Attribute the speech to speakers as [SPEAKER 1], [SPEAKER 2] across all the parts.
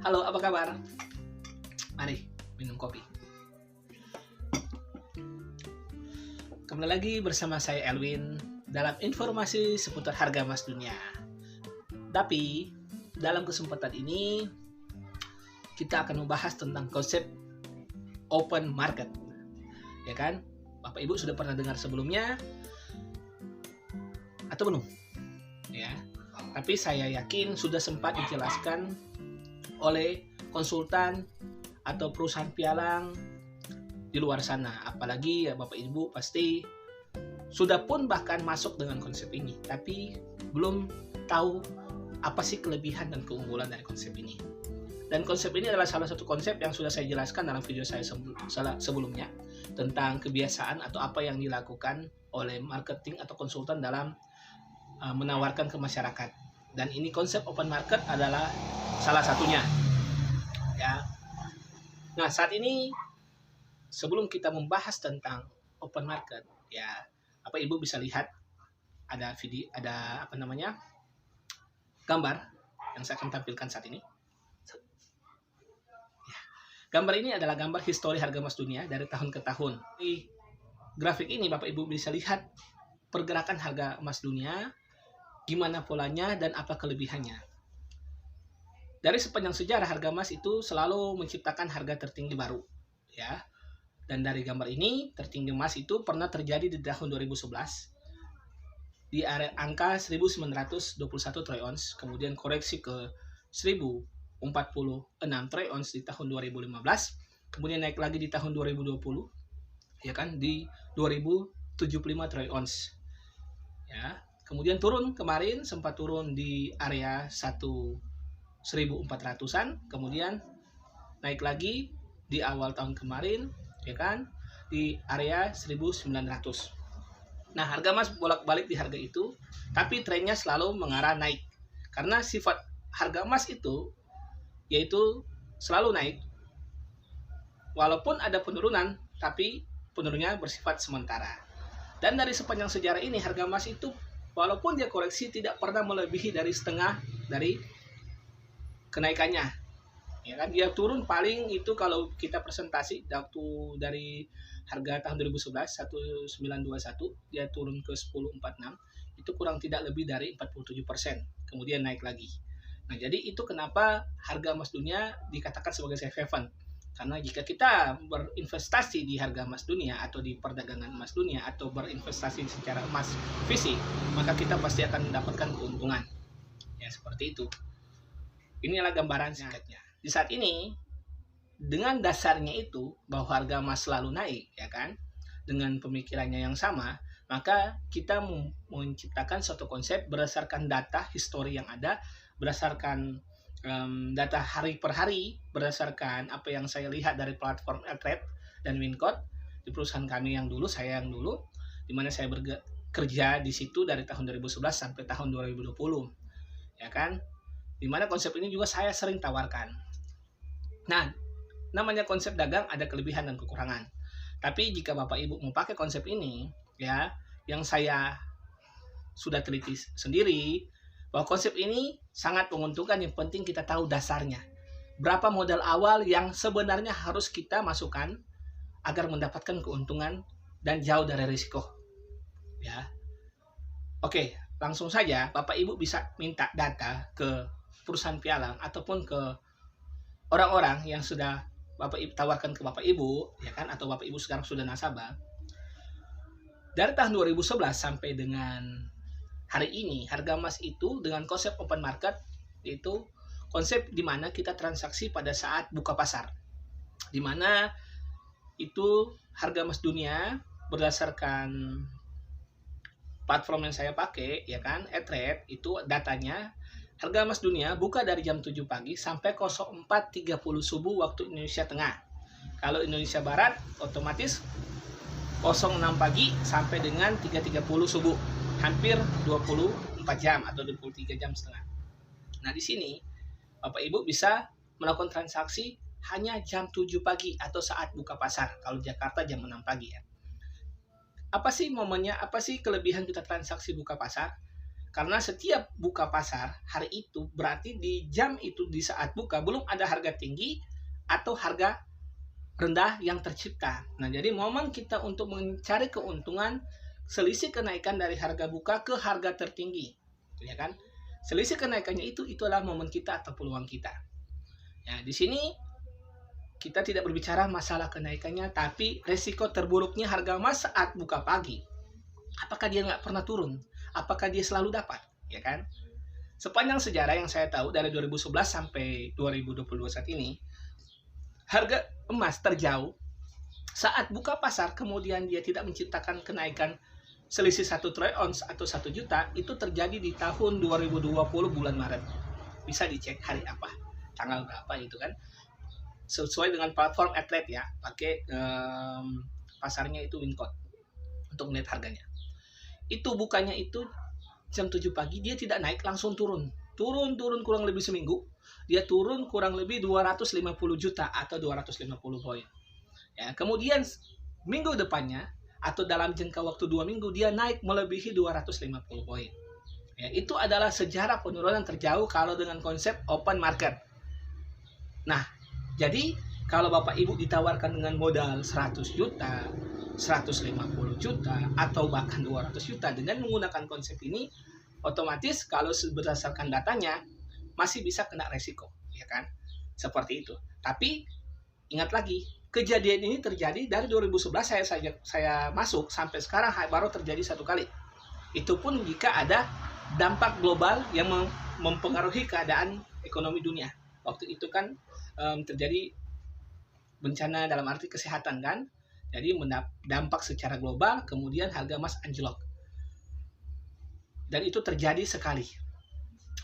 [SPEAKER 1] Halo, apa kabar? Mari minum kopi. Kembali lagi bersama saya Elwin dalam informasi seputar harga emas dunia. Tapi dalam kesempatan ini kita akan membahas tentang konsep open market. Ya kan? Bapak Ibu sudah pernah dengar sebelumnya atau belum? Ya. Tapi saya yakin sudah sempat dijelaskan oleh konsultan atau perusahaan pialang di luar sana. Apalagi ya Bapak Ibu pasti sudah pun bahkan masuk dengan konsep ini, tapi belum tahu apa sih kelebihan dan keunggulan dari konsep ini. Dan konsep ini adalah salah satu konsep yang sudah saya jelaskan dalam video saya sebelumnya tentang kebiasaan atau apa yang dilakukan oleh marketing atau konsultan dalam menawarkan ke masyarakat. Dan ini konsep open market adalah salah satunya. Ya. Nah, saat ini sebelum kita membahas tentang open market, ya, Bapak Ibu bisa lihat ada gambar yang saya akan tampilkan saat ini. Ya. Gambar ini adalah gambar histori harga emas dunia dari tahun ke tahun. Di grafik ini Bapak Ibu bisa lihat pergerakan harga emas dunia, gimana polanya dan apa kelebihannya. Dari sepanjang sejarah harga emas itu selalu menciptakan harga tertinggi baru, ya. Dan dari gambar ini tertinggi emas itu pernah terjadi di tahun 2011 di area angka 1921 troy ounce, kemudian koreksi ke 1046 troy ounce di tahun 2015, kemudian naik lagi di tahun 2020, ya kan, di 2075 troy ounce. Ya. Kemudian turun kemarin, sempat turun di area 1400-an, kemudian naik lagi di awal tahun kemarin, ya kan, di area 1900. Nah, harga emas bolak-balik di harga itu, tapi trennya selalu mengarah naik. Karena sifat harga emas itu yaitu selalu naik. Walaupun ada penurunan, tapi penurunannya bersifat sementara. Dan dari sepanjang sejarah ini harga emas itu walaupun dia koreksi tidak pernah melebihi dari setengah dari kenaikannya. Ya kan, dia turun paling itu kalau kita presentasi waktu dari harga tahun 2011 1921 dia turun ke 1046, itu kurang tidak lebih dari 47%. Kemudian naik lagi. Nah, jadi itu kenapa harga emas dunia dikatakan sebagai safe haven. Karena jika kita berinvestasi di harga emas dunia atau di perdagangan emas dunia atau berinvestasi secara emas fisik, maka kita pasti akan mendapatkan keuntungan. Ya, seperti itu. Inilah gambaran singkatnya. Di saat ini, dengan dasarnya itu bahwa harga emas selalu naik, ya kan? Dengan pemikirannya yang sama, maka kita menciptakan suatu konsep berdasarkan data histori yang ada, berdasarkan data hari per hari, berdasarkan apa yang saya lihat dari platform Trade dan Wincode di perusahaan kami yang dulu, di mana saya bekerja di situ dari tahun 2011 sampai tahun 2020, ya kan, di mana konsep ini juga saya sering tawarkan. Nah, namanya konsep dagang ada kelebihan dan kekurangan. Tapi jika Bapak Ibu mau pakai konsep ini, ya, yang saya sudah teliti sendiri, bahwa konsep ini sangat menguntungkan. Yang penting kita tahu dasarnya. Berapa modal awal yang sebenarnya harus kita masukkan agar mendapatkan keuntungan dan jauh dari risiko. Ya. Oke, langsung saja Bapak Ibu bisa minta data ke perusahaan pialang ataupun ke orang-orang yang sudah Bapak Ibu tawarkan ke Bapak Ibu, ya kan, atau Bapak Ibu sekarang sudah nasabah. Dari tahun 2011 sampai dengan hari ini, harga emas itu dengan konsep open market, yaitu konsep di mana kita transaksi pada saat buka pasar. Di mana itu harga emas dunia berdasarkan platform yang saya pakai, ya kan, Trade, itu datanya harga emas dunia buka dari jam 7 pagi sampai 04.30 subuh waktu Indonesia Tengah. Kalau Indonesia Barat otomatis 06 pagi sampai dengan 3.30 subuh. Hampir 24 jam atau 23 jam setengah. Nah, di sini Bapak Ibu bisa melakukan transaksi hanya jam 7 pagi atau saat buka pasar. Kalau Jakarta jam 6 pagi, ya. Apa sih momennya? Apa sih kelebihan kita transaksi buka pasar? Karena setiap buka pasar hari itu berarti di jam itu, di saat buka belum ada harga tinggi atau harga rendah yang tercipta. Nah, jadi momen kita untuk mencari keuntungan selisih kenaikan dari harga buka ke harga tertinggi, ya kan? Selisih kenaikannya itulah momen kita atau peluang kita. Ya, di sini kita tidak berbicara masalah kenaikannya, tapi resiko terburuknya harga emas saat buka pagi. Apakah dia nggak pernah turun? Apakah dia selalu dapat? Ya kan? Sepanjang sejarah yang saya tahu dari 2011 sampai 2022 saat ini, harga emas terjauh saat buka pasar kemudian dia tidak menciptakan kenaikan selisih 1 troy ounce atau 1 juta, itu terjadi di tahun 2020 bulan Maret. Bisa dicek hari apa, tanggal berapa itu kan. Sesuai dengan platform Trade ya, pakai pasarnya itu Wincode untuk melihat harganya. Itu bukanya itu jam 7 pagi, dia tidak naik, langsung turun kurang lebih seminggu, dia turun kurang lebih 250 juta atau 250 poin. Ya, kemudian minggu depannya atau dalam jangka waktu 2 minggu dia naik melebihi 250 poin. Ya, itu adalah sejarah penurunan terjauh kalau dengan konsep open market. Nah, jadi kalau Bapak Ibu ditawarkan dengan modal 100 juta, 150 juta, atau bahkan 200 juta dengan menggunakan konsep ini, otomatis kalau berdasarkan datanya masih bisa kena resiko, ya kan? Seperti itu. Tapi ingat lagi, kejadian ini terjadi dari 2011 saya masuk sampai sekarang baru terjadi 1 kali. Itu pun jika ada dampak global yang mempengaruhi keadaan ekonomi dunia. Waktu itu kan terjadi bencana dalam arti kesehatan kan. Jadi dampak secara global, kemudian harga emas anjlok. Dan itu terjadi sekali.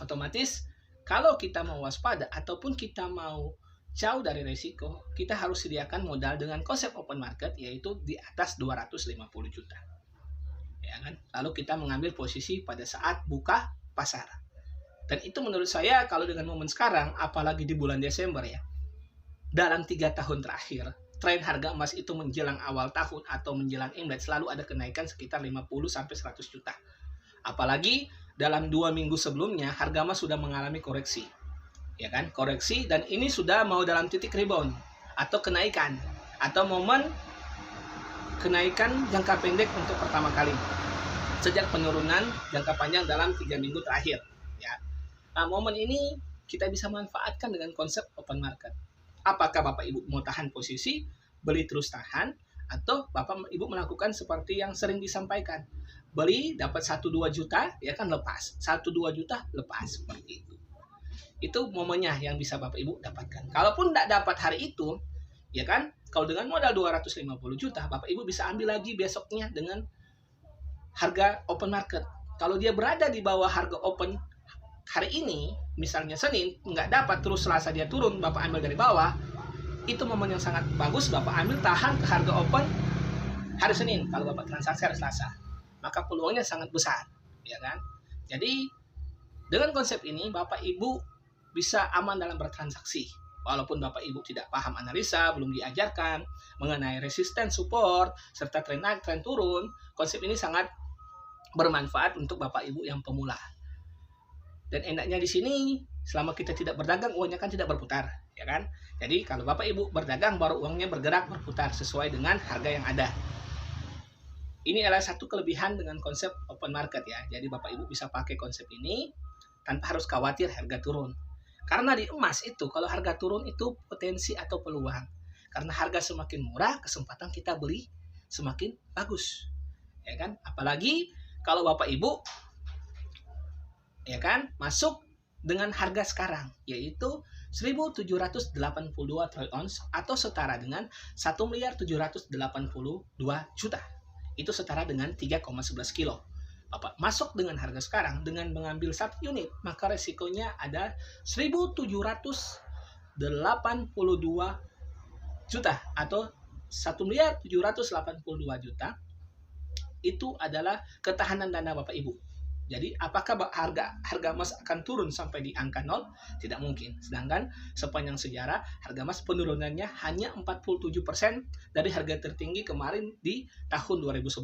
[SPEAKER 1] Otomatis kalau kita mau waspada ataupun kita mau jauh dari risiko, kita harus sediakan modal dengan konsep open market, yaitu di atas 250 juta. Ya kan? Lalu kita mengambil posisi pada saat buka pasar. Dan itu menurut saya kalau dengan momen sekarang, apalagi di bulan Desember ya, dalam 3 tahun terakhir, tren harga emas itu menjelang awal tahun atau menjelang Imlek selalu ada kenaikan sekitar 50-100 juta. Apalagi dalam 2 minggu sebelumnya harga emas sudah mengalami koreksi. Ya kan? Koreksi, dan ini sudah mau dalam titik rebound atau kenaikan atau momen kenaikan jangka pendek untuk pertama kali sejak penurunan jangka panjang dalam 3 minggu terakhir, ya. Nah, momen ini kita bisa manfaatkan dengan konsep open market. Apakah Bapak Ibu mau tahan posisi, beli terus tahan, atau Bapak Ibu melakukan seperti yang sering disampaikan, beli dapat 1-2 juta, ya kan, lepas 1-2 juta lepas, seperti itu. Itu momennya yang bisa Bapak Ibu dapatkan. Kalaupun tidak dapat hari itu, ya kan, kalau dengan modal 250 juta, Bapak Ibu bisa ambil lagi besoknya dengan harga open market. Kalau dia berada di bawah harga open hari ini, misalnya Senin, nggak dapat, terus Selasa dia turun, Bapak ambil dari bawah, itu momen yang sangat bagus, Bapak ambil tahan ke harga open hari Senin, kalau Bapak transaksi hari Selasa. Maka peluangnya sangat besar, ya kan? Jadi, dengan konsep ini, Bapak Ibu bisa aman dalam bertransaksi. Walaupun Bapak Ibu tidak paham analisa, belum diajarkan mengenai resisten, support, serta tren naik, tren turun, konsep ini sangat bermanfaat untuk Bapak Ibu yang pemula. Dan enaknya di sini, selama kita tidak berdagang, uangnya kan tidak berputar, ya kan? Jadi kalau Bapak Ibu berdagang, baru uangnya bergerak, berputar sesuai dengan harga yang ada. Ini adalah satu kelebihan dengan konsep open market ya. Jadi Bapak Ibu bisa pakai konsep ini tanpa harus khawatir harga turun. Karena di emas itu, kalau harga turun itu potensi atau peluang. Karena harga semakin murah, kesempatan kita beli semakin bagus, ya kan? Apalagi kalau Bapak Ibu, ya kan, masuk dengan harga sekarang, yaitu 1.782 troy ounce atau setara dengan 1.782 juta. Itu setara dengan 3,11 kilo. Bapak masuk dengan harga sekarang dengan mengambil 1 unit, maka resikonya ada 1.782 juta atau 1.782 juta. Itu adalah ketahanan dana Bapak Ibu. Jadi apakah harga emas akan turun sampai di angka 0? Tidak mungkin. Sedangkan sepanjang sejarah harga emas penurunannya hanya 47% dari harga tertinggi kemarin di tahun 2011.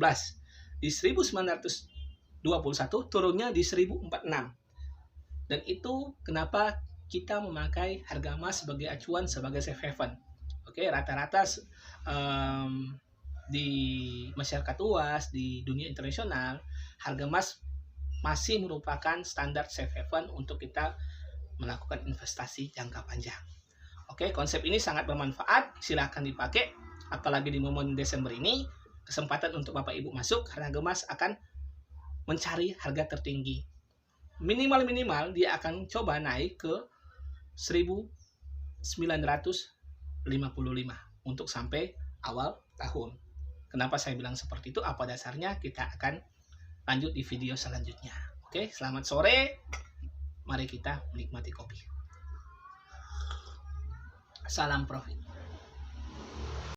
[SPEAKER 1] Di 1900 turunnya di 1046. Dan itu kenapa kita memakai harga emas sebagai acuan sebagai safe haven. Oke, rata-rata di masyarakat luas, di dunia internasional, harga emas masih merupakan standar safe haven untuk kita melakukan investasi jangka panjang. Oke, konsep ini sangat bermanfaat, silahkan dipakai, apalagi di momen Desember ini, kesempatan untuk Bapak Ibu masuk, harga emas akan mencari harga tertinggi. Minimal dia akan coba naik ke 1955 untuk sampai awal tahun. Kenapa saya bilang seperti itu? Apa dasarnya? Kita akan lanjut di video selanjutnya. Oke, selamat sore. Mari kita menikmati kopi. Salam profit.